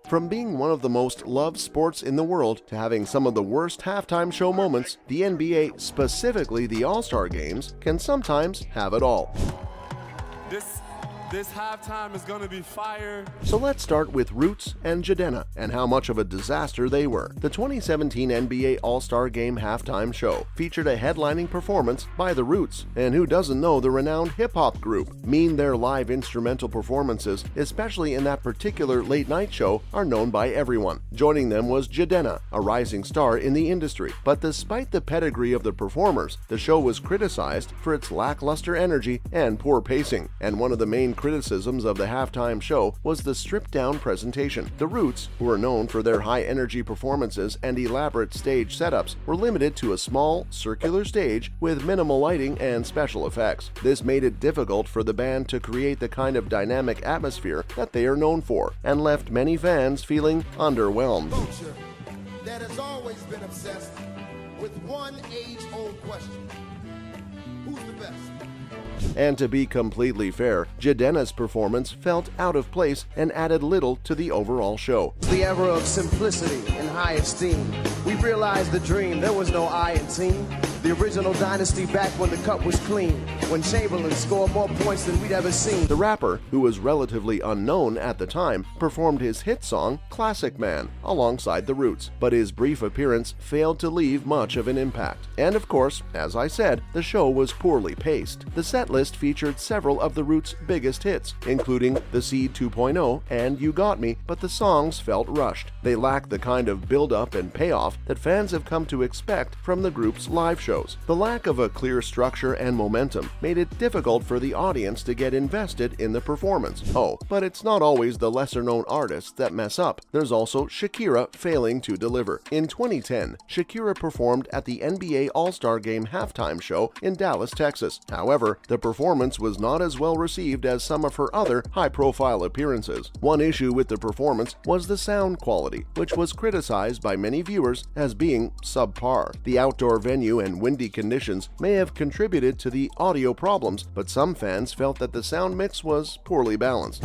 From being one of the most loved sports in the world to having some of the worst halftime show moments, the NBA, specifically the All-Star Games, can sometimes have it all. This halftime is gonna be fire. So let's start with Roots and Jidenna and how much of a disaster they were. The 2017 NBA All-Star Game halftime show featured a headlining performance by the Roots, and who doesn't know the renowned hip-hop group? Their live instrumental performances, especially in that particular late-night show, are known by everyone. Joining them was Jidenna, a rising star in the industry. But despite the pedigree of the performers, the show was criticized for its lackluster energy and poor pacing, and one of the main criticisms of the halftime show was the stripped-down presentation. The Roots, who are known for their high-energy performances and elaborate stage setups, were limited to a small, circular stage with minimal lighting and special effects. This made it difficult for the band to create the kind of dynamic atmosphere that they are known for, and left many fans feeling underwhelmed. Culture that has always been obsessed with one age-old question: who's the best? And to be completely fair, Jidenna's performance felt out of place and added little to the overall show. The era of simplicity and high esteem. We realized the dream, there was no I in team. The original dynasty back when the cup was clean, when Chamberlain scored more points than we'd ever seen. The rapper, who was relatively unknown at the time, performed his hit song, Classic Man, alongside the Roots, but his brief appearance failed to leave much of an impact. And of course, as I said, the show was poorly paced. The set list featured several of the Roots' biggest hits, including The Seed 2.0 and You Got Me, but the songs felt rushed. They lacked the kind of build-up and payoff that fans have come to expect from the group's live shows. The lack of a clear structure and momentum made it difficult for the audience to get invested in the performance. Oh, but it's not always the lesser-known artists that mess up. There's also Shakira failing to deliver. In 2010, Shakira performed at the NBA All-Star Game halftime show in Dallas, Texas. However, the performance was not as well received as some of her other high-profile appearances. One issue with the performance was the sound quality, which was criticized by many viewers as being subpar. The outdoor venue and windy conditions may have contributed to the audio problems, but some fans felt that the sound mix was poorly balanced.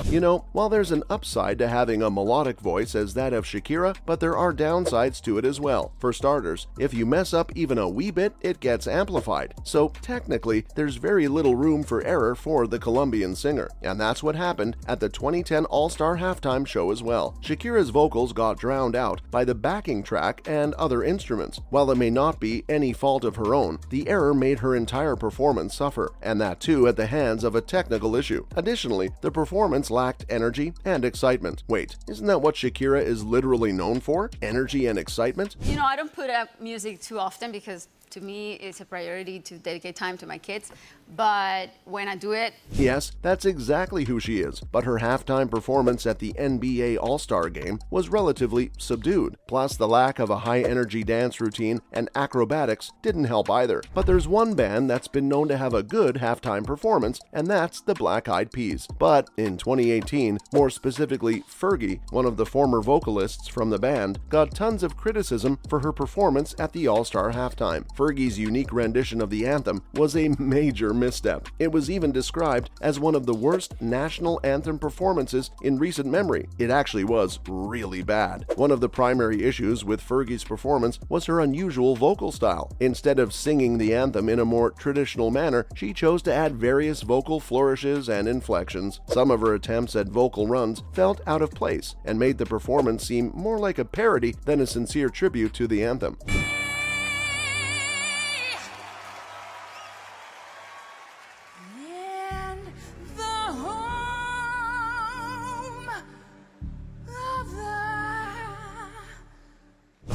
You know, while there's an upside to having a melodic voice as that of Shakira, but there are downsides to it as well. For starters, if you mess up even a wee bit, it gets amplified. So technically, there's very little room for error for the Colombian singer. And that's what happened at the 2010 All-Star halftime show as well. Shakira's vocals got drowned out by the backing track and other instruments. While it may not be any fault of her own, the error made her entire performance suffer, and that too at the hands of a technical issue. Additionally, the performance lacked energy and excitement. Wait, isn't that what Shakira is literally known for? Energy and excitement? You know, I don't put up music too often because to me it's a priority to dedicate time to my kids, but when I do it... Yes, that's exactly who she is, but her halftime performance at the NBA All-Star Game was relatively subdued. Plus, the lack of a high-energy dance routine and acrobatics didn't help either. But there's one band that's been known to have a good halftime performance, and that's the Black Eyed Peas. But in 2018, more specifically Fergie, one of the former vocalists from the band, got tons of criticism for her performance at the All-Star halftime. Fergie's unique rendition of the anthem was a major misstep. It was even described as one of the worst national anthem performances in recent memory. It actually was really bad. One of the primary issues with Fergie's performance was her unusual vocal style. Instead of singing the anthem in a more traditional manner, she chose to add various vocal flourishes and inflections. Some of her attempts at vocal runs felt out of place and made the performance seem more like a parody than a sincere tribute to the anthem.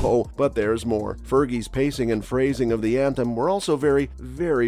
Oh, but there's more. Fergie's pacing and phrasing of the anthem were also very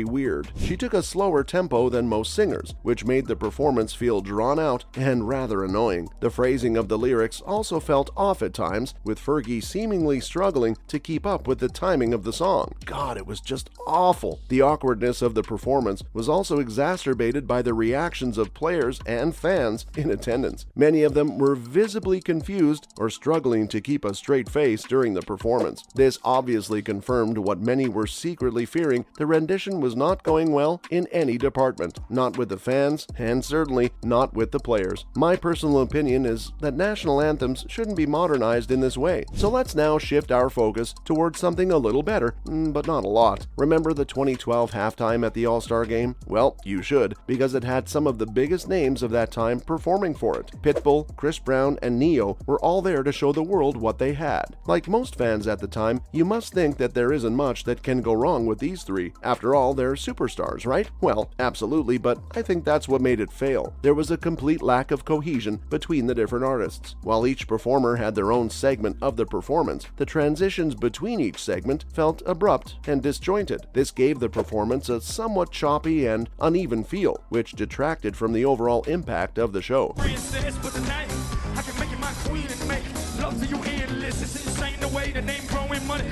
weird. She took a slower tempo than most singers, which made the performance feel drawn out and rather annoying. The phrasing of the lyrics also felt off at times, with Fergie seemingly struggling to keep up with the timing of the song. God, it was just awful. The awkwardness of the performance was also exacerbated by the reactions of players and fans in attendance. Many of them were visibly confused or struggling to keep a straight face during the performance. This obviously confirmed what many were secretly fearing: the rendition was not going well in any department, not with the fans, and certainly not with the players. My personal opinion is that national anthems shouldn't be modernized in this way. So let's now shift our focus towards something a little better, but not a lot. Remember the 2012 halftime at the All-Star Game? Well, you should, because it had some of the biggest names of that time performing for it. Pitbull, Chris Brown, and Ne-Yo were all there to show the world what they had. Like most fans at the time, you must think that there isn't much that can go wrong with these three. After all, they're superstars, right? Well, absolutely, but I think that's what made it fail. There was a complete lack of cohesion between the different artists. While each performer had their own segment of the performance, the transitions between each segment felt abrupt and disjointed. This gave the performance a somewhat choppy and uneven feel, which detracted from the overall impact of the show.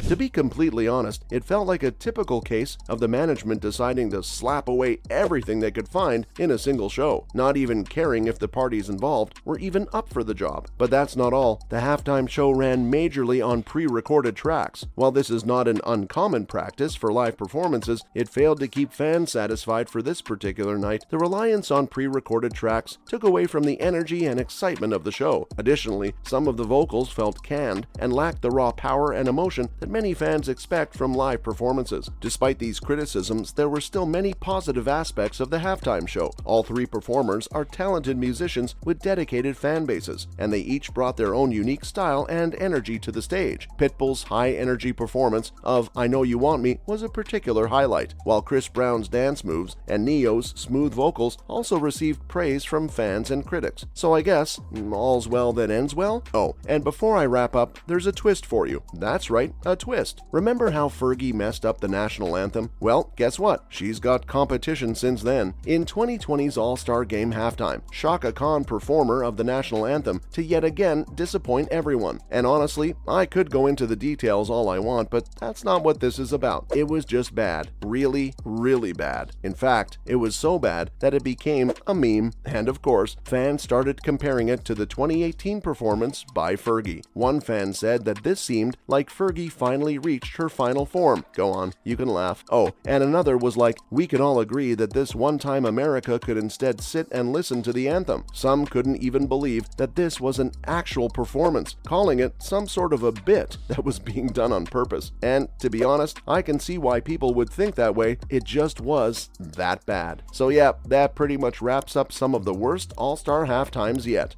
To be completely honest, it felt like a typical case of the management deciding to slap away everything they could find in a single show, not even caring if the parties involved were even up for the job. But that's not all. The halftime show ran majorly on pre-recorded tracks. While this is not an uncommon practice for live performances, it failed to keep fans satisfied for this particular night. The reliance on pre-recorded tracks took away from the energy and excitement of the show. Additionally, some of the vocals felt canned and lacked the raw power and emotion that many fans expect from live performances. Despite these criticisms, there were still many positive aspects of the halftime show. All three performers are talented musicians with dedicated fan bases, and they each brought their own unique style and energy to the stage. Pitbull's high-energy performance of I Know You Want Me was a particular highlight, while Chris Brown's dance moves and Ne-Yo's smooth vocals also received praise from fans and critics. So I guess, all's well that ends well? Oh, and before I wrap up, there's a twist for you. That's right, a twist. Remember how Fergie messed up the national anthem? Well, guess what? She's got competition since then. In 2020's All-Star Game halftime, Chaka Khan, performer of the national anthem, to yet again disappoint everyone. And honestly, I could go into the details all I want, but that's not what this is about. It was just bad. Really, really bad. In fact, it was so bad that it became a meme, and of course, fans started comparing it to the 2018 performance by Fergie. One fan said that this seemed like Fergie finally reached her final form. Go on, you can laugh. Oh, and another was like, we can all agree that this one time America could instead sit and listen to the anthem. Some couldn't even believe that this was an actual performance, calling it some sort of a bit that was being done on purpose. And to be honest, I can see why people would think that way. It just was that bad. So yeah, that pretty much wraps up some of the worst All-Star halftimes yet.